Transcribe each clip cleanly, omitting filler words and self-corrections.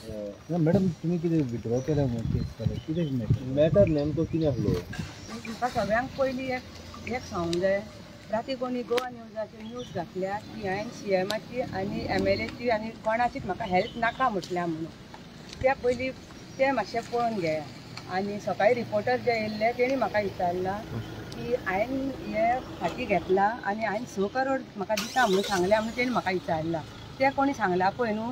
Madam तुम्ही किती withdraw केला किती मॅटर नेमको कितें आसलो म्हाका सगळ्यांक पयलीं एक सांगूंक जाय. राती कोणी गोवा न्यूजाचेर न्यूज घातल्या की हांवें CMची आनी MLAची आनी कोणाचीच म्हाका हेल्प नाका म्हटल्या म्हणून. त्या पयलीं ते मातशें पळोवन घेया. आनी सकाळीं रिपोर्टर जे येयल्ले तेणी म्हाका विचारला की हांवें हे फाटी घेतला आनी हांवें 6 करोड म्हाका दिता म्हणून सांगल्या म्हणून तेणी म्हाका विचारला. ते कोणी सांगला पळय न्हू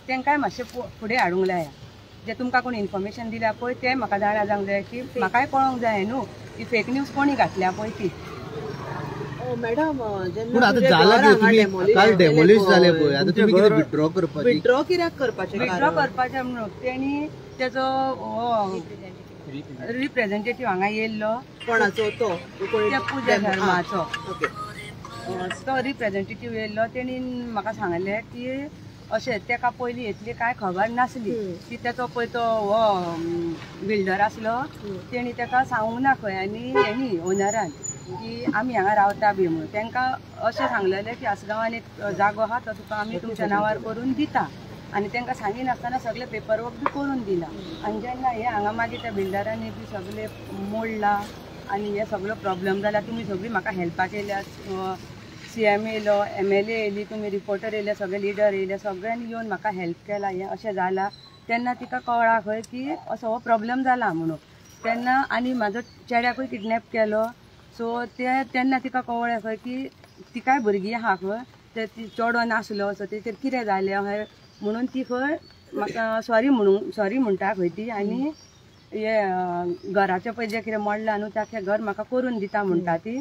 तांकांय मातशें फुडें हाडूंक लाया. जे तुमकां कोणी इन्फॉर्मेशन दिल्या पळय ते म्हाका जाणा जावंक जाय की म्हाकाय कळोंक जाय न्हू की फेक न्यूज कोणी घातल्या पळय ती. मॅडम विड्रॉ कित्याक करपाचें म्हणून तेणी तेजो रिप्रेझेंटेटीव हांगा येयल्लो कोणाचो तो पूजा शर्माचो. तो रिप्रेझेंटेटीव येयल्लो तेणी म्हाका सांगलें की अशें तेका पयलीं इतली कांय खबर नासली की तेचो पळय तो हो बिल्डर आसलो तेणी तेका सांगूंक ना खंय आनी हेणी ओनरान की आमी हांगा रावता बी म्हणून. तांकां अशें सांगलेलें की आसगांवान एक जागो आहा तो तुका आमी तुमच्या नांवार करून दिता आनी तांकां सांगिनासतना सगळें पेपर वर्क बी करून दिला. आनी जेन्ना हे हांगा मागीर त्या बिल्डरांनी बी सगळें मोडला आनी हे सगळो प्रॉब्लेम जाला तुमी सगळीं म्हाका हेल्पाक येयल्या. CM येयलो MLA येयली तुमी रिपोर्टर येयले सगळे लिडर येयले सगळ्यांनी येवन म्हाका हेल्प केला. हें अशें जाला तेन्ना तिका कळ्ळा खंय की असो हो प्रॉब्लेम जाला म्हणून. तेन्ना आनी म्हाजो चेड्याकूय किडनॅप केलो सो तेन्ना तिका कळ्ळें खंय की तिकाय भुरगीं आहा खंय ते चेडो नासलो सो तेचेर कितें जालें अशें म्हणून ती खंय म्हाका सॉरी म्हणटा खंय ती आनी हे घराचें पळय जें कितें मोडलां न्हू ताचें घर म्हाका करून दिता म्हणटा ती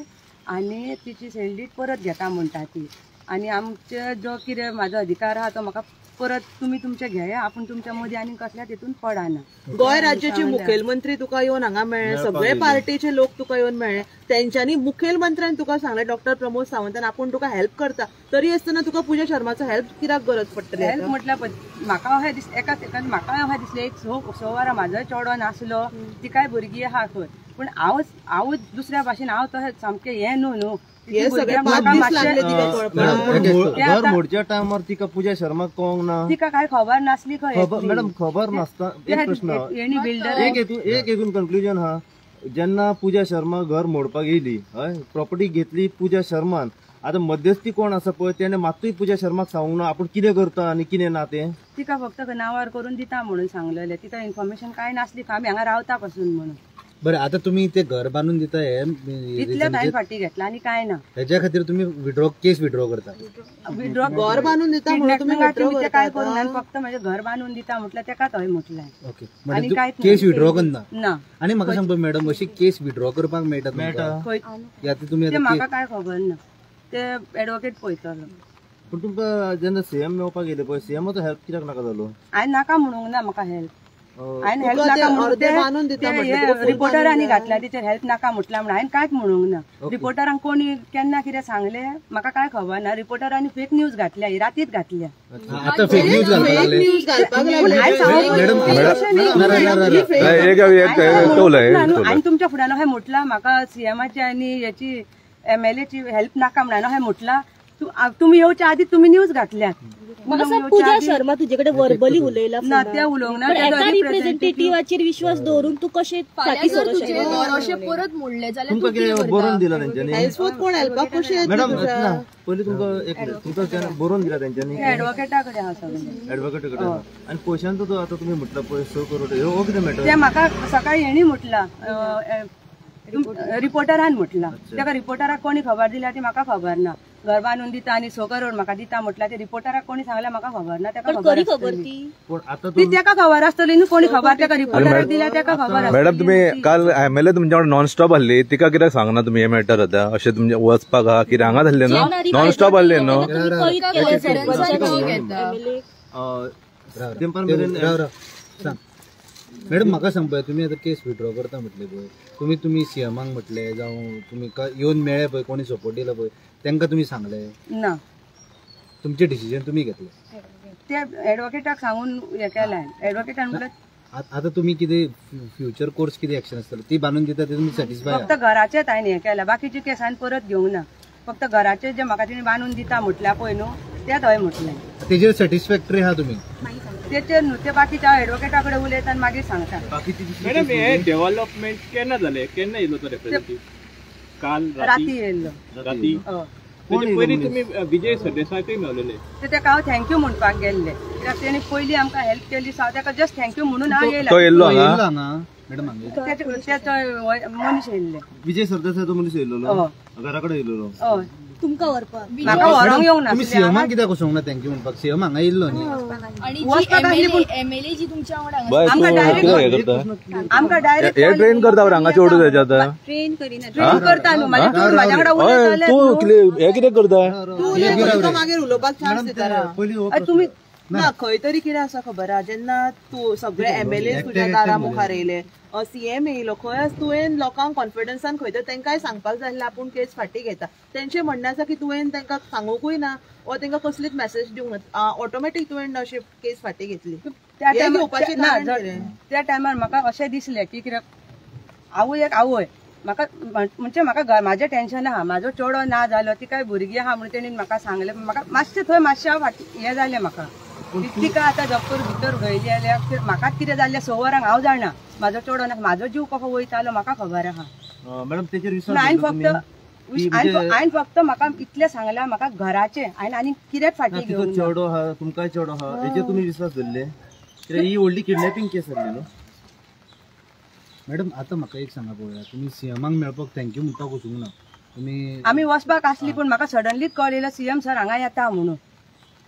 आनी तिची सॅलरी परत घेता म्हणटा ती. आनी आमचे जो कितें म्हाजो अधिकार आहा तो म्हाका परत तुमी तुमचे घेया आपूण तुमच्या मदीं आनी कसल्या तितून पडना. गोंय राज्याचे मुखेलमंत्री तुका येवन हांगा मेळ्ळे सगळे पार्टीचे लोक तुका येवन मेळ्ळे तेंच्यांनी मुखेलमंत्र्यान तुका सांगलें डॉक्टर प्रमोद सावंतान आपूण तुका हेल्प करता तरी आसतना तुका पूजा शर्माचो हेल्प कित्याक गरज पडटली. हेल्प म्हटल्यार म्हाका अशें एका सेकंड म्हाका अशें दिसलें एक 6 वरां म्हाजोय चेडो नासलो तिकाय भुरगीं आहा खंय पूण हांव दुसऱ्या भाशेन हांव तशें सामकें हें न्हू मोडच्या टायमार तिका पूजा शर्मा कळोंक ना तिका काय खबर नासली खंय मॅडम खबर नासता. एक प्रश्न एक एकून कन्क्लुजन हा जेन्ना पूजा शर्मा घर मोडपाक येयली हय प्रॉपर्टी घेतली पूजा शर्मान आता मध्यस्थी कोण आसा पळय तेणे मात्तूय पूजा शर्माक सांगूंक ना आपूण कितें करता आनी कितें ना तें. तिका फक्त नांवार करून दिता म्हणून सांगलेलें तिका इन्फॉर्मेशन काय नासली आमी हांगा रावता पासून म्हणून. बरं आता तुम्ही ते घर बांधून दिता हे इतल्या टायम फाटी घेतला आणि काय ना ह्याच्या खातीर तुम्ही केस विड्रॉ करता. घर बांधून दिता म्हणून काय करून फक्त म्हणजे घर बांधून दिता म्हटलं तेका थंय म्हटलंय. ओके म्हणजे केस विड्रॉ करना ना. आणि म्हाका सांगता मॅडम अशी केस विड्रॉ करपाक मेळटा तुम्ही म्हाका काय खबर ना ते एडवोकेट पळयतलो. पण तुमकां जेन्ना CM मेळपाक गेले पळय CMचो हेल्प कित्याक नाका जालो. हांवें नाका म्हणूंक ना म्हाका हेल्प हांवें हेल्प नाका म्हणून रिपोर्टरांनी घातल्या तिचेर हेल्प नाका म्हटला म्हणून हांवें कांयच म्हणूंक ना. रिपोर्टरांक कोणी केन्ना कितें सांगलें म्हाका काय खबर ना. रिपोर्टरांनी फेक न्यूज घातल्या ही रातीच घातल्या. आनी तुमच्या फुड्यान अशें म्हटला म्हाका CMची आनी हेची MLAची हेल्प नाका म्हणून अशें म्हटला. तुम्ही येवच्या आधी तुम्ही न्यूज घातल्या. पूजा शर्मा तुझ्याकडे वर्बली उलयला ना ते उलोवंक ना रिप्रेझेंटेटिव्हाचेर विश्वास दवरून तू कशें फाटी अशें परत मोडले जाल्यार बरोवन दिला तेंच्यांनी कोण हेल्पाक कशें मॅडम पयलीं तुमकां बरोवन दिला तेंच्यांनी एडवोकेटा कडेन आहा सगळें एडवोकेटा कडेन आनी पयशांचो तो आतां तुमी म्हटला पळय 6 करोड हो कितें मेळटा ते म्हाका सकाळी हेणी म्हटला रिपोर्टरान म्हटला. तेका रिपोर्टराक कोणी खबर दिल्या ती म्हाका खबर ना. घर बांधून दिता आनी 6 करोड म्हाका दिता म्हटला ते रिपोर्टराक कोणी सांगल्या म्हाका खबर ना. तेका खबर आसतली न्हू कोणी खबर तेका रिपोर्टराक दिल्या तेका खबर. मॅडम तुम्ही काल MLA तुमच्या नॉन स्टॉप हल्ली तिका कित्याक सांगना तुम्ही हे मॅटर आतां अशें तुमचे वचपाक आहा कितें हांगाच हल्ले न्हू नॉन स्टॉप हल्ले न्हू. मॅडम म्हाका सांग पळय तुम्ही आतां केस विड्रॉ करता म्हटले पळय तुम्ही CMाक म्हटले जावं तुम्ही येवन मेळ्ळे पळय कोणी सपोर्ट दिला पळय तांकां तुम्ही सांगले ना तुमचे डिसिजन तुम्ही घेतले ते एडवोकेटाक सांगून हे केलां. एडवोकेटान म्हटलं आता तुम्ही कितें फ्युचर कोर्स कितें एक्शन आसतलो ती बांदून दिता ते तुम्ही सॅटिस्फाय. फक्त घराचेच हांवें हे केला बाकीचे केस हांवें परत घेवंक ना. फक्त घराचे जे म्हाका तिणी बांदून दिता म्हटल्या पळय न्हू त्यात हय म्हटलें तेजेर सॅटिस्फॅक्टरी आहा तुमी? तेचेर न्हू ते बाकीच्या एडवोकेटा कडेन उलयता आनी मागीर सांगता. मॅडम हे डेव्हलपमेंट केन्ना जालें, केन्ना येयलो तो रिप्रेझेंटेटिव्ह? काल राती येयल्लो. राती पयलीं तुमी विजय सरदेसायकय मेळलेले. तेका हांव थँक्यू म्हणपाक गेल्ले, कित्याक तेणी पयलीं आमकां हेल्प केली. तेका जस्ट थँक्यू म्हणून हांव येयला. तो येयल्लो हांगा? मॅडम मनीस येयल्ले. विजय सरदेसाय तो मनीस येयल्लो घरा कडेन येयल्लो. हय तुमकां व्हरपाक म्हाका व्हरोंक येवंक ना. तुम्ही सीएमाक कित्याक वचोंक ना थँक्यू म्हणपाक? सीएम हांगा येयल्लो न्ही. आणि वचपाक आसली पूण एमएलए जी तुमच्या वांगडा हांगा बाय आमकां तूं direct- कितें हें करता? आमकां डायरेक्ट हे ट्रेन करता बरं हांगाचे ओडू तेच्या आतां? ट्रेन करिना. ट्रेन करता न्हू. म्हाज्या चेडूं म्हाज्या वांगडा हय उलयताले तूं हे कितें करता? तूं उलय, तो मागीर उलोवपाक चान्स दिता. पयलीं तुम्ही ना खंय तरी कितें आसा खबर आहा, जेन्ना तूं सगळे एमएलए तुज्या दारा मुखार येयले, सीएम येयलो, खंय तुवें लोकांक कॉन्फिडन्सान खंय तर तांकांय सांगपाक जाय आसलें आपूण केस फाटी घेता. तेंचें म्हणणें आसा की तुवें तांकां सांगूंकूय ना वा तांकां कसलीच मेसेज दिवंक ना, ऑटोमॅटीक तुवें अशी केस फाटी घेतली. त्या हे घेवपाचें कारण टायमार कितें? त्या टायमार म्हाका अशें दिसलें की कित्याक आवय एक आवय म्हाका म्हणजे म्हाका म्हाजें टेन्शन आहा, म्हाजो चेडो ना जालो, ती काय भुरगीं आहा म्हणून तेणीन म्हाका सांगलें. म्हाका मातशें थंय मातशें हें जालें म्हाका. तिका आतां डॉक्टर भितर घयली जाल्यार म्हाकाच कितें जाल्लें 6 वरांक हांव जाणा. म्हाजो चेडो ना, म्हाजो जीव कसो वयतालो म्हाका खबर आहा. मॅडम तेचेर हांवें फक्त म्हाका इतलें सांगलां, म्हाका घराचें हांवें आनी कितेंच फाटी घेवंक ना. चेडो आहा, तुमकांय चेडो आहा, हेचेर तुमी विश्वास धरले? कित्याक ही व्हडली किडनॅपिंग केस जाल्ली न्हू. मॅडम आतां म्हाका एक सांगा पळोवया, तुमी सीएमाक मेळपाक थँक्यू म्हणपाक वचूंक ना तुमी? आमी वचपाक आसली पूण म्हाका सडनलीच कॉल येयलो सीएम सर हांगा येता म्हणून.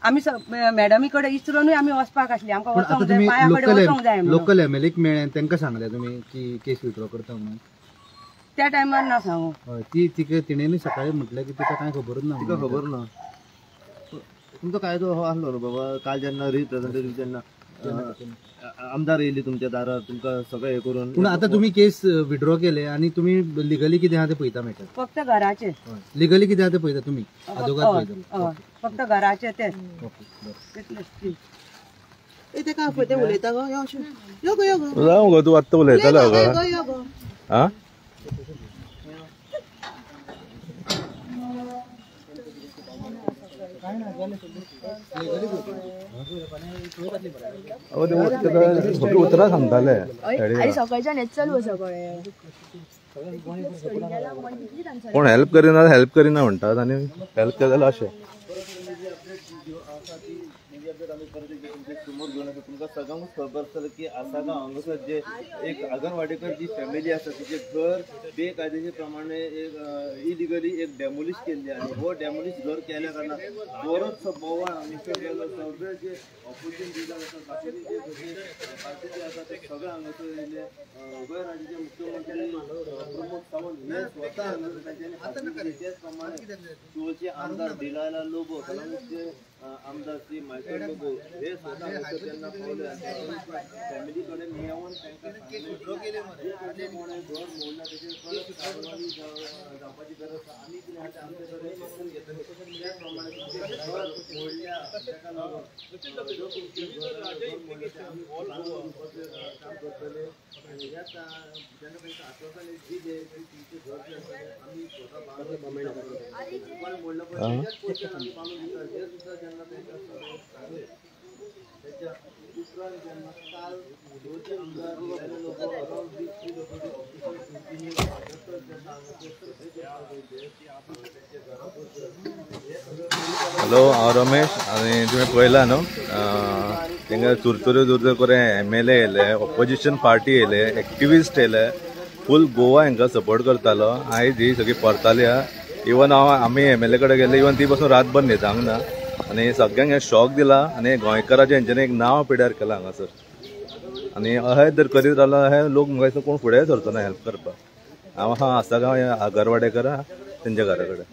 आमी मॅडमी कडेन इचरूनय आमी वचपाक आसली. आमकां वचोंक जाय, पांया कडेन वचोंक जाय म्हणून. लोकल एमएलएक मेळ्ळें, तांकां सांगलें तुमी की केस विथड्रॉ करता म्हणून? त्या टायमार ना सांगू. हय तिणेंनी सकाळी म्हटलें की तिका कांय खबरच ना. तिका खबर ना. तुमचो कायदो हो आसलो न्हू बाबा. काल जेन्ना रिप्रेझेंटेटिव्ह जेन्ना आमदार येयली तुमच्या दारार, तुमकां सगळें हें करून. पूण आतां तुमी केस विथड्रॉ केले आनी तुमी लिगली कितें आहा तें पळयता मेळटा? फक्त घराचे. लिगली कितें आहा तें पळयता तुमी? आदोगाद पळयता? फक्त घराचे तेच. तेका पळय तें उलयता गो, यो अशें यो गो, यो गो, जावं गो, तूं आत्तां उलयतालो यो गो. गो, यो गो. हा उतरां सांगताले आई सकाळच्यान हेच चालू आसा कळ्ळें. कोण हेल्प करिना म्हणटात आनी हेल्प केलें जाल्यार अशें. समोर घेवन तुमकां सगळ्यांक खबर आसतलें की आसागांव हांगासर जे एक आगरवाडेकर जी फॅमिली आसा तिचें घर बेकायदेशीर प्रमाणे एक इलिगली एक डेमोलिश केल्ली आनी हो डेमोलिश घर केल्या कारणान बरोचसो बोवाळ हांगासर गेलो. सगळे जे ऑपोजिशन लिडर आसा, बाकीचे जे पार्टीचे आसा ते सगळे हांगासर येयले. गोंय राज्याचे मुख्यमंत्री प्रमोद सावंत हे स्वता हांगासर तांच्यांनी हाजीर केली. तेच प्रमाणे शिवोचे आमदार दिलायला लोबो, कलंगूटचे आमदार श्री मायकल लोबो हे स्वता हांगासर तेन्ना पावले आनी फॅमिली कडेन मेळोन तांकां सांगलें कोणें घर मोडला तेचेर परत कारवाई जावपाची गरज आसा. आनी कितें आसा आमचे कडेन एक्शन घेतले. त्याच प्रमाणे तुमचें घर मोडल्या ताका लागून जो तुमचें घर मोडलें तें आमी ऑल ओवर काम करतले. आनी ह्या जेन्ना तांकां आश्वासन दिलें की तुमचें घर जें आसा तें आमी स्वता बांदून घर मोडलं पळय तेच पयशे आमी बांदून दिता. हे सुद्दां जेन्ना तांकां सांगलें त्याच्या उपरांत जेन्ना काल शिवोचे आमदार लोक अरावंड 20 लोकांचे हॅलो, हांव रमेश. आनी तुवें पळयलां न्हू तेंका चुरचुऱ्यो करून एमएलए येयले, ऑपोजिशन पार्टी येयले, एक्टिविस्ट येयले, फूल गोवा हांकां सपोर्ट करतालो. आयज ही सगळी परताली आहा. इवन आमी एमएलए कडेन गेले, इवन ती पासून रातभर न्हिदांक ना. आनी सगळ्यांक हे शॉक दिला आनी गोंयकाराचें हेंच्यांनी एक नांव पिड्यार केलां हांगासर. आनी अशें जर करीत रावलो हे लोक म्हाका दिसता कोण फुडें सरचो ना हेल्प करपाक. हांव आसा आसागांव आगरवाडेकर तेंच्या घरा कडेन.